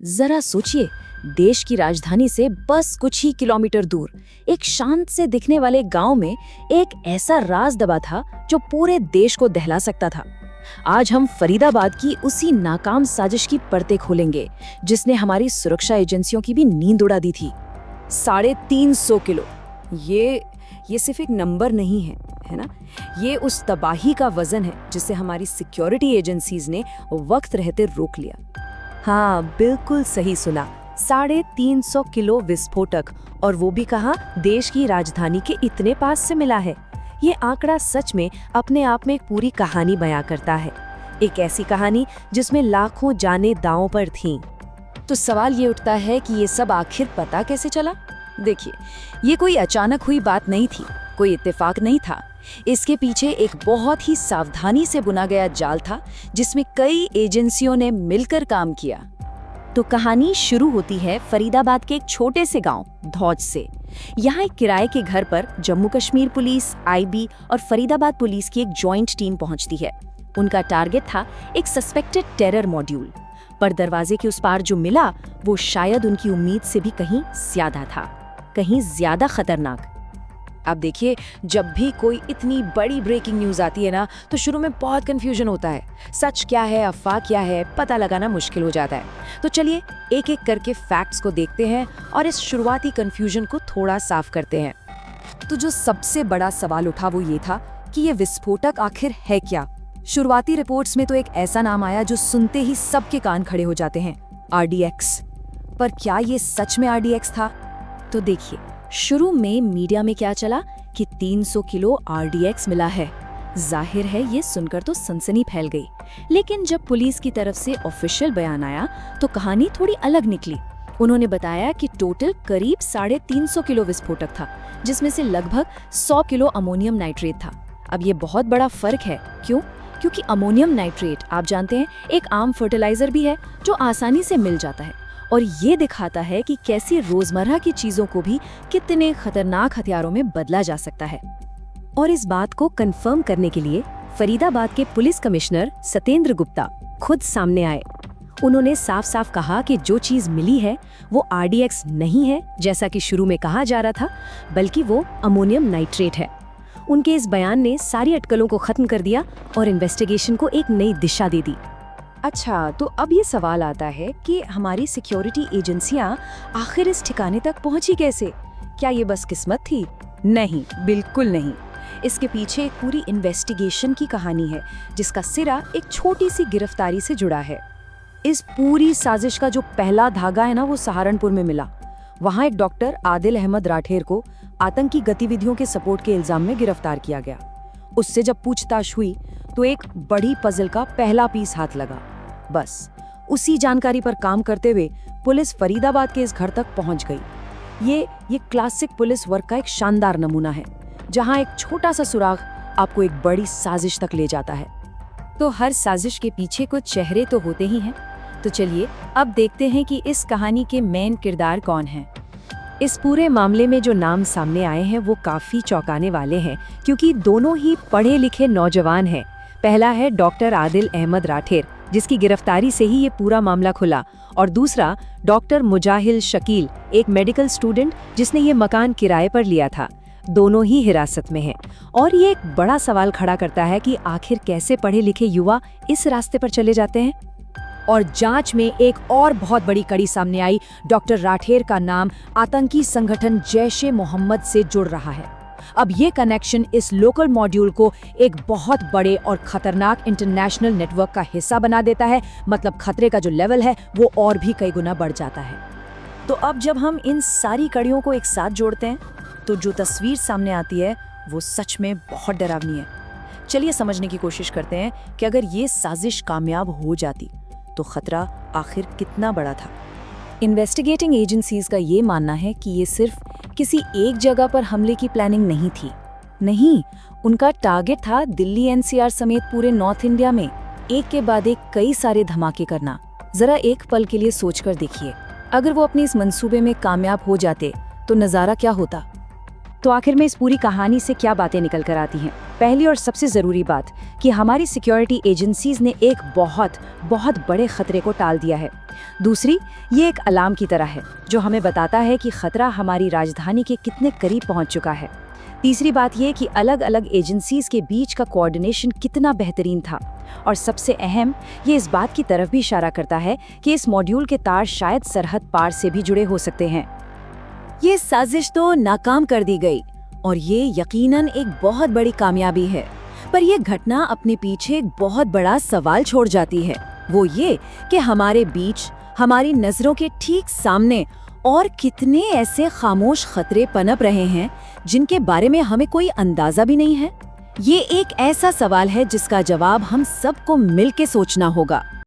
जरा सोचिए, देश की राजधानी से बस कुछ ही किलोमीटर दूर एक शांत से दिखने वाले गांव में एक ऐसा राज दबा था जो पूरे देश को दहला सकता था। आज हम फरीदाबाद की उसी नाकाम साजिश की परतें खोलेंगे जिसने हमारी सुरक्षा एजेंसियों की भी नींद उड़ा दी थी। 350 किलो, ये सिर्फ एक नंबर नहीं है ना? ये उस तबाही का वजन है जिसे हमारी सिक्योरिटी एजेंसीज ने वक्त रहते रोक लिया। हाँ, बिल्कुल सही सुना। 350 किलो विस्फोटक, और वो भी कहाँ, देश की राजधानी के इतने पास से मिला है। ये आंकड़ा सच में अपने आप में एक पूरी कहानी बयां करता है, एक ऐसी कहानी जिसमें लाखों जानें दांव पर थीं। तो सवाल ये उठता है कि ये सब आखिर पता कैसे चला? देखिए, ये कोई अचानक हुई बात नहीं थी, कोई इत्तेफाक नहीं था। इसके पीछे एक बहुत ही सावधानी से बुना गया जाल था जिसमें कई एजेंसियों ने मिलकर काम किया। तो कहानी शुरू होती है फरीदाबाद के एक छोटे से गांव धौज से। यहाँ एक किराए के घर पर जम्मू कश्मीर पुलिस, आईबी और फरीदाबाद पुलिस की एक जॉइंट टीम पहुंचती है। उनका टारगेट था एक सस्पेक्टेड टेरर मॉड्यूल, पर दरवाजे के उस पार जो मिला वो शायद उनकी उम्मीद से भी कहीं ज्यादा था, कहीं ज्यादा खतरनाक। अब देखिए, जब भी कोई इतनी बड़ी ब्रेकिंग न्यूज आती है ना, तो शुरू में बहुत कंफ्यूजन होता है। सच क्या है, अफवाह क्या है, पता लगाना मुश्किल हो जाता है। तो चलिए एक एक करके फैक्ट्स को देखते हैं और इस शुरुआती कंफ्यूजन को थोड़ा साफ करते हैं। तो जो सबसे बड़ा सवाल उठा वो ये था कि ये विस्फोटक आखिर है क्या। शुरुआती रिपोर्ट्स में तो एक ऐसा नाम आया जो सुनते ही सबके कान खड़े हो जाते हैं, RDX। पर क्या ये सच में RDX था? तो देखिए, शुरू में मीडिया में क्या चला कि 300 किलो RDX मिला है। जाहिर है ये सुनकर तो सनसनी फैल गई, लेकिन जब पुलिस की तरफ से ऑफिशियल बयान आया तो कहानी थोड़ी अलग निकली। उन्होंने बताया कि टोटल करीब 350 किलो विस्फोटक था, जिसमें से लगभग 100 किलो अमोनियम नाइट्रेट था। अब ये बहुत बड़ा फर्क है। क्यों? क्योंकि अमोनियम नाइट्रेट, आप जानते हैं, एक आम फर्टिलाइजर भी है जो आसानी से मिल जाता है, और ये दिखाता है कि कैसे रोजमर्रा की चीजों को भी कितने खतरनाक हथियारों में बदला जा सकता है। और इस बात को कंफर्म करने के लिए फरीदाबाद के पुलिस कमिश्नर सत्येंद्र गुप्ता खुद सामने आए। उन्होंने साफ साफ कहा कि जो चीज मिली है वो RDX नहीं है जैसा कि शुरू में कहा जा रहा था, बल्कि वो अमोनियम नाइट्रेट है। उनके इस बयान ने सारी अटकलों को खत्म कर दिया और इन्वेस्टिगेशन को एक नई दिशा दे दी। अच्छा, तो अब ये सवाल आता है कि हमारी सिक्योरिटी एजेंसियां आखिर इस ठिकाने तक पहुंची कैसे? क्या ये बस किस्मत थी? नहीं, बिल्कुल नहीं। इसके पीछे एक पूरी इन्वेस्टिगेशन की कहानी है जिसका सिरा एक छोटी सी गिरफ्तारी से जुड़ा है। इस पूरी साजिश का जो पहला धागा है ना, वो सहारनपुर में मिला। वहाँ एक डॉक्टर आदिल अहमद राठेर को आतंकी गतिविधियों के सपोर्ट के इल्जाम में गिरफ्तार किया गया। उससे जब पूछताछ हुई तो एक बड़ी पजल का पहला पीस हाथ लगा। बस उसी जानकारी पर काम करते हुए पुलिस फरीदाबाद के इस घर तक पहुंच गई। ये क्लासिक पुलिस वर्क का एक शानदार नमूना है, जहां एक छोटा सा सुराग आपको एक बड़ी साजिश तक ले जाता है। तो हर साजिश के पीछे कुछ चेहरे तो होते ही हैं। तो चलिए अब देखते हैं कि इस कहानी के मेन किरदार कौन हैं। इस पूरे मामले में जो नाम सामने आए हैं वो काफी चौंकाने वाले हैं, क्योंकि दोनों ही पढ़े लिखे नौजवान हैं। पहला है डॉक्टर आदिल अहमद राठेर, जिसकी गिरफ्तारी से ही ये पूरा मामला खुला, और दूसरा डॉक्टर मुजाहिल शकील, एक मेडिकल स्टूडेंट जिसने ये मकान किराए पर लिया था। दोनों ही हिरासत में हैं, और ये एक बड़ा सवाल खड़ा करता है कि आखिर कैसे पढ़े लिखे युवा इस रास्ते पर चले जाते हैं। और जांच में एक और बहुत बड़ी कड़ी सामने आई। डॉक्टर राठेर का नाम आतंकी संगठन जैश-ए-मोहम्मद से जुड़ रहा है। अब ये कनेक्शन इस लोकल मॉड्यूल को एक बहुत बड़े और खतरनाक इंटरनेशनल नेटवर्क का हिस्सा बना देता है। मतलब खतरे का जो लेवल है वो और भी कई गुना बढ़ जाता है। तो अब जब हम इन सारी कड़ियों को एक साथ जोड़ते हैं तो जो तस्वीर सामने आती है वो सच में बहुत डरावनी है। चलिए समझने की कोशिश करते हैं कि अगर ये साजिश कामयाब हो जाती तो खतरा आखिर कितना बड़ा था। इन्वेस्टिगेटिंग एजेंसीज का ये मानना है कि ये सिर्फ किसी एक जगह पर हमले की प्लानिंग नहीं थी। नहीं, उनका टारगेट था दिल्ली NCR समेत पूरे नॉर्थ इंडिया में एक के बाद एक कई सारे धमाके करना। जरा एक पल के लिए सोचकर देखिए, अगर वो अपने इस मंसूबे में कामयाब हो जाते तो नज़ारा क्या होता। तो आखिर में इस पूरी कहानी से क्या बातें निकल कर आती हैं? पहली और सबसे ज़रूरी बात कि हमारी सिक्योरिटी एजेंसीज ने एक बहुत बहुत बड़े खतरे को टाल दिया है। दूसरी, ये एक अलार्म की तरह है जो हमें बताता है कि खतरा हमारी राजधानी के कितने करीब पहुंच चुका है। तीसरी बात ये कि अलग अलग एजेंसीज के बीच का कोऑर्डिनेशन कितना बेहतरीन था। और सबसे अहम, ये इस बात की तरफ भी इशारा करता है कि इस मॉड्यूल के तार शायद सरहद पार से भी जुड़े हो सकते हैं। ये साजिश तो नाकाम कर दी गई और ये यकीनन एक बहुत बड़ी कामयाबी है, पर यह घटना अपने पीछे एक बहुत बड़ा सवाल छोड़ जाती है। वो ये कि हमारे बीच, हमारी नजरों के ठीक सामने और कितने ऐसे खामोश खतरे पनप रहे हैं जिनके बारे में हमें कोई अंदाजा भी नहीं है। ये एक ऐसा सवाल है जिसका जवाब हम सबको मिलके सोचना होगा।